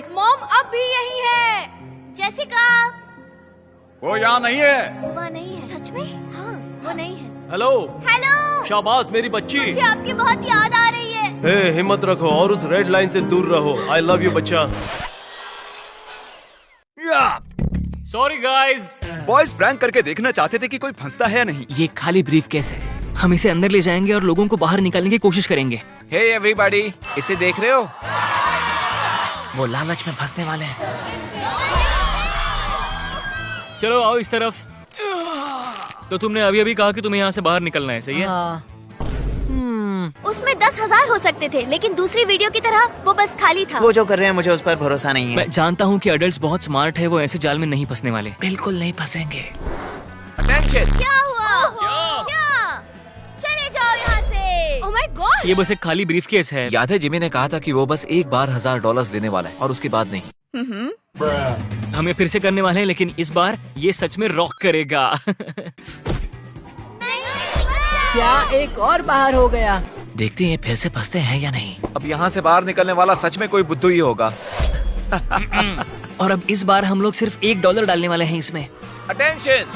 Mom अब भी यही है। जेसिका, वो यहाँ नहीं है। वो वहाँ नहीं है। सच में? हाँ, वो नहीं है। हेलो। हेलो। शाबाश मेरी बच्ची। मुझे आपकी बहुत याद आ रही है। हे, हिम्मत रखो और उस रेड लाइन से दूर रहो। आई लव यू बच्चा। Sorry guys. बॉयज प्रैंक करके देखना चाहते थे कि कोई फंसता है या नहीं। ये खाली ब्रीफकेस है, हम इसे अंदर ले जाएंगे और लोगों को बाहर निकालने की कोशिश करेंगे। हे एवरीबॉडी, इसे देख रहे हो? वो लालच में फंसने वाले हैं। चलो आओ इस तरफ। तो तुमने अभी अभी कहा कि तुम्हें यहाँ से बाहर निकलना है, सही है? हाँ। उसमें 10,000 हो सकते थे, लेकिन दूसरी वीडियो की तरह वो बस खाली था। वो जो कर रहे हैं मुझे उस पर भरोसा नहीं है। मैं जानता हूँ कि अडल्ट्स बहुत स्मार्ट है, वो ऐसे जाल में नहीं फंसने वाले। बिल्कुल नहीं फंसेंगे। अटेंशन। क्या हुआ? क्या? चले जाओ यहाँ से। Oh my God. ये बस एक खाली ब्रीफकेस है। याद है जिमी ने कहा था कि वो बस एक बार $1,000 देने वाला है और उसके बाद नहीं। हमें फिर से करने वाले हैं, लेकिन इस बार ये सच में रॉक करेगा। क्या एक और बाहर हो गया? देखते हैं फिर से फंसते हैं या नहीं। अब यहाँ से बाहर निकलने वाला सच में कोई बुद्धू ही होगा। और अब इस बार हम लोग सिर्फ $1 डालने वाले हैं इसमें। अटेंशन।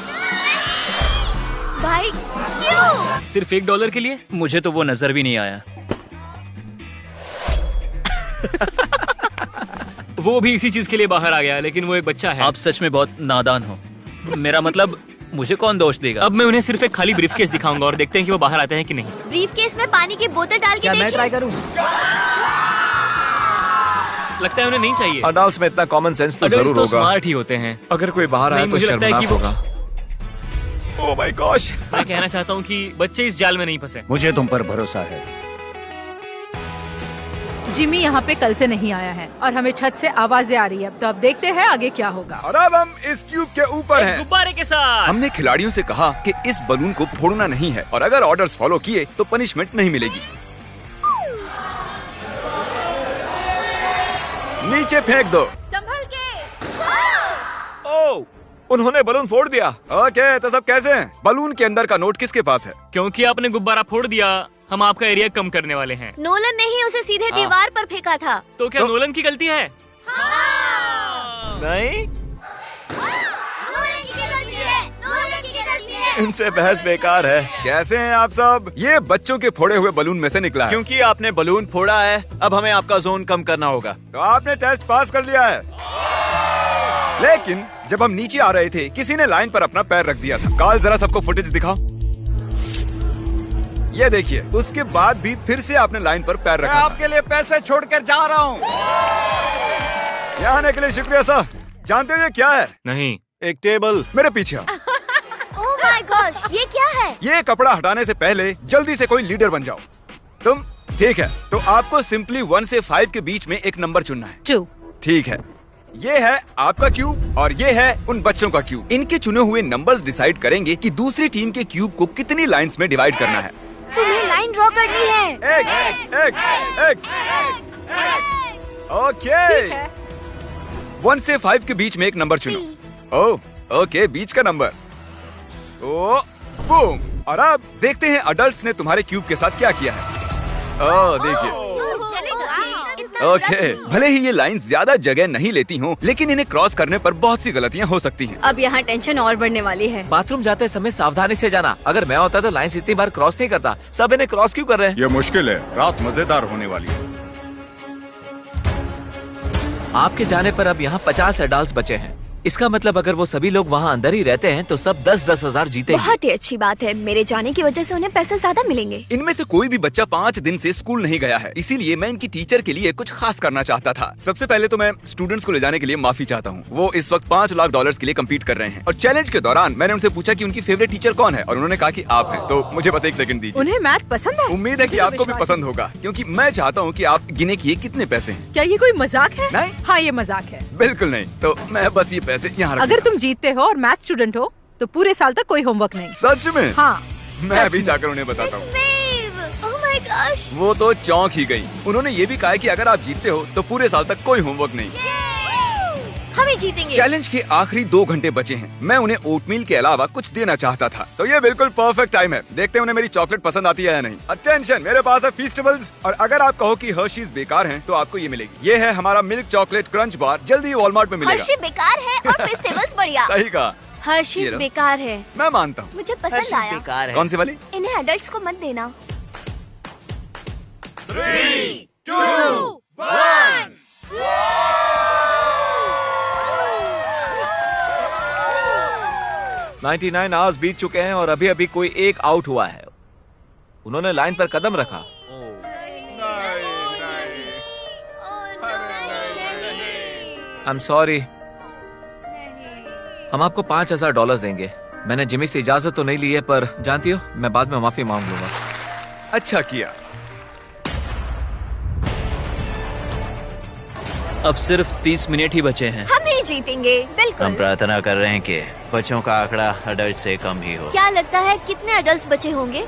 भाई क्यों? सिर्फ $1 के लिए? मुझे तो वो नजर भी नहीं आया। वो भी इसी चीज के लिए बाहर आ गया, लेकिन वो एक बच्चा है। आप सच में बहुत नादान हो। मेरा मतलब मुझे कौन दोष देगा? अब मैं उन्हें सिर्फ एक खाली ब्रीफकेस दिखाऊंगा और देखते हैं कि वो बाहर आते हैं कि नहीं। ब्रीफकेस में पानी की बोतल डाल के क्या मैं देखिए। ट्राई करूं? लगता है उन्हें नहीं चाहिए। अडल्ट्स में इतना कॉमन सेंस तो अडल्ट्स जरूर तो होगा। स्मार्ट ही होते हैं। अगर कोई बाहर आया नहीं, तो मुझे लगता है शर्मनाक कि वो- होगा। Oh my gosh. मैं कहना चाहता हूँ कि बच्चे इस जाल में नहीं फंसे। मुझे तुम पर भरोसा है। जिमी यहाँ पे कल से नहीं आया है और हमें छत से आवाजें आ रही है। तो अब देखते हैं आगे क्या होगा। और अब हम इस क्यूब के ऊपर हैं। गुब्बारे के साथ। हमने खिलाड़ियों से कहा कि इस बलून को फोड़ना नहीं है और अगर ऑर्डर्स फॉलो किए तो पनिशमेंट नहीं मिलेगी। नीचे फेंक दो। संभल के। ओह, उन्होंने बलून फोड़ दिया। ओके, तो सब कैसे हैं? बलून के अंदर का नोट किसके पास है? क्योंकि आपने गुब्बारा फोड़ दिया, हम आपका एरिया कम करने वाले हैं। नोलन ने ही उसे सीधे दीवार पर फेंका था। तो क्या नोलन की गलती है? नहीं, नोलन की गलती है। नोलन की गलती है। इनसे बहस बेकार है। कैसे हैं आप सब? ये बच्चों के फोड़े हुए बलून में से निकला है। क्योंकि आपने बलून फोड़ा है, अब हमें आपका जोन कम करना होगा। तो आपने टेस्ट पास कर लिया है। लेकिन जब हम नीचे आ रहे थे, किसी ने लाइन पर अपना पैर रख दिया था। कार्ल, जरा सबको फुटेज दिखाओ। ये देखिए, उसके बाद भी फिर से आपने लाइन पर पैर रखा। मैं आपके लिए पैसे छोड़कर जा रहा हूँ। यहाँ आने के लिए शुक्रिया सर। जानते हो ये क्या है? नहीं। एक टेबल। मेरे पीछे आओ। ओह माय गॉश, ये क्या है? ये कपड़ा हटाने से पहले जल्दी से कोई लीडर बन जाओ। तुम ठीक है, तो आपको सिंपली 1 से 5 के बीच में एक नंबर चुनना है। 2। ठीक है, ये है आपका क्यूब और ये है उन बच्चों का क्यूब। इनके चुने हुए नंबर्स डिसाइड करेंगे कि दूसरी टीम के क्यूब को कितनी लाइंस में डिवाइड करना है। तुम्हें लाइन ड्रॉ करनी है। X. ओके, 1 से 5 के बीच में एक नंबर चुनो। ओह ओके, बीच का नंबर। ओ बूम। और अब देखते हैं अडल्ट्स ने तुम्हारे क्यूब के साथ क्या किया है। ओह देखिए। ओके, भले ही ये लाइंस ज्यादा जगह नहीं लेती हों, लेकिन इन्हें क्रॉस करने पर बहुत सी गलतियां हो सकती हैं। अब यहाँ टेंशन और बढ़ने वाली है। बाथरूम जाते समय सावधानी से जाना। अगर मैं होता तो लाइन इतनी बार क्रॉस नहीं करता। सब इन्हें क्रॉस क्यों कर रहे हैं? ये मुश्किल है, रात मजेदार होने वाली है। आपके जाने पर अब यहाँ 50 एडल्ट्स बचे हैं। इसका मतलब अगर वो सभी लोग वहाँ अंदर ही रहते हैं तो सब 10-10 हजार जीतेंगे। बहुत ही अच्छी बात है। मेरे जाने की वजह से उन्हें पैसे ज्यादा मिलेंगे। इनमें से कोई भी बच्चा 5 दिन से स्कूल नहीं गया है, इसीलिए मैं इनकी टीचर के लिए कुछ खास करना चाहता था। सबसे पहले तो मैं स्टूडेंट्स को ले जाने के लिए माफी चाहता हूँ। वो इस वक्त $5 लाख के लिए कम्पीट कर रहे हैं और चैलेंज के दौरान मैंने उनसे पूछा कि उनकी फेवरेट टीचर कौन है और उन्होंने कहा कि आप हैं। तो मुझे बस 1 सेकंड दीजिए। उन्हें मैथ पसंद है। उम्मीद है कि मुझे तो आपको भी विश्वास पसंद होगा, क्योंकि मैं चाहता हूँ कि आप गिने कि ये कितने पैसे हैं। क्या ये कोई मजाक है? नहीं। हाँ, ये मजाक है। बिल्कुल नहीं। तो मैं बस ये पैसे यहाँ अगर तुम जीतते हो और मैथ स्टूडेंट हो तो पूरे साल तक कोई होमवर्क नहीं। सच में? हाँ, मैं सच अभी में। जाकर उन्हें बताता हूँ। Oh my gosh. वो तो चौंक ही गई। उन्होंने ये भी कहा है कि अगर आप जीतते हो तो पूरे साल तक कोई होमवर्क नहीं। हम ही जीतेंगे। चैलेंज के आखिरी 2 घंटे बचे हैं। मैं उन्हें ओटमील के अलावा कुछ देना चाहता था, तो ये बिल्कुल परफेक्ट टाइम है। देखते हैं उन्हें मेरी चॉकलेट पसंद आती है या नहीं। अटेंशन, मेरे पास है फीस्टेबल्स, और अगर आप कहो कि हर्शीज बेकार हैं, तो आपको ये मिलेगी। ये है हमारा मिल्क चॉकलेट क्रंच बार, जल्दी वॉलमार्ट में मिलेगा। हर्शी बेकार है और फेस्टिवल्स बढ़िया। सही कहा, हर्शीज बेकार है। मैं मानता हूँ। मुझे पसंद हर्शीज़ आया। बेकार है। कौन सी वाली? इन्हें एडल्ट्स को मत देना। 3, 2, 1। 99 आवर्स बीत चुके हैं और अभी अभी कोई एक आउट हुआ है। उन्होंने लाइन पर कदम रखा। I am sorry. हम आपको $5000 देंगे। मैंने जिमी से इजाजत तो नहीं ली है, पर जानती हो, मैं बाद में माफी मांग लूंगा। अच्छा किया। अब सिर्फ 30 मिनट ही बचे हैं। हम ही जीतेंगे, हम बिल्कुल। प्रार्थना कर रहे हैं कि बच्चों का आंकड़ा अडल्ट से कम ही हो। क्या लगता है कितने एडल्ट्स बचे होंगे?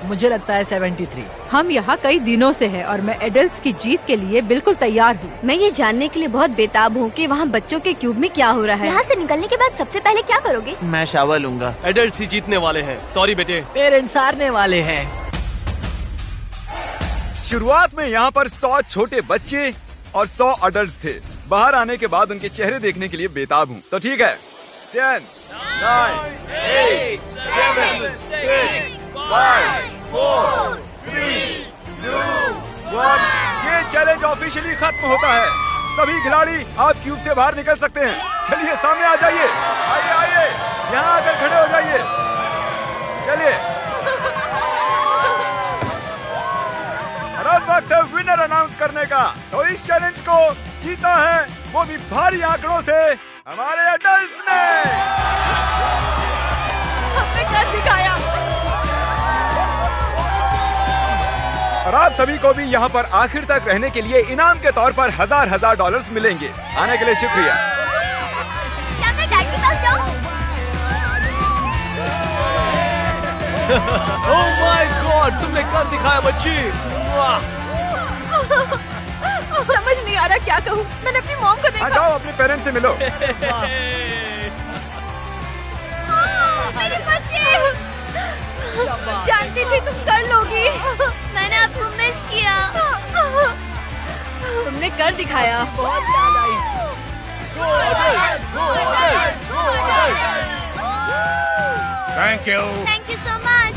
मुझे लगता है 73। हम यहाँ कई दिनों से हैं और मैं एडल्ट्स की जीत के लिए बिल्कुल तैयार हूँ। मैं ये जानने के लिए बहुत बेताब हूँ कि वहाँ बच्चों के क्यूब में क्या हो रहा है। यहाँ से निकलने के बाद सबसे पहले क्या करोगे? मैं शावर लूंगा। एडल्ट ही जीतने वाले हैं। सॉरी बेटे। पेरेंट्स हारने वाले हैं। शुरुआत में यहाँ पर 100 छोटे बच्चे और 100 अडल्ट थे। बाहर आने के बाद उनके चेहरे देखने के लिए बेताब हूँ। तो ठीक है, 10, 9, 8, 7, 6, 5, 4, 3, 2, 1। ये चैलेंज ऑफिशियली खत्म होता है। सभी खिलाड़ी आप क्यूब से बाहर निकल सकते हैं। चलिए सामने आ जाइए। आइए आइए, यहाँ आकर खड़े हो जाइए। चलिए, अब वक्त है विनर अनाउंस करने का। तो इस चैलेंज को जीता है, वो भी भारी आंकड़ों से, हमारे एडल्ट्स ने। हमने कर दिखाया। और आप सभी को भी यहाँ पर आखिर तक रहने के लिए इनाम के तौर पर $1000 मिलेंगे। आने के लिए शुक्रिया। क्या मैं डैड के पास जाऊँ? ओह माय गॉड, तुमने कर दिखाया बच्ची। समझ नहीं आ रहा क्या कहूँ। मैंने अपनी मॉम को आ देखा। जाओ, अपने पेरेंट्स से मिलो। मेरे बच्चे! जानती थी तुम कर लोगी। मैंने आपको मिस किया। तुमने कर दिखाया। बहुत याद आई। Thank you so much.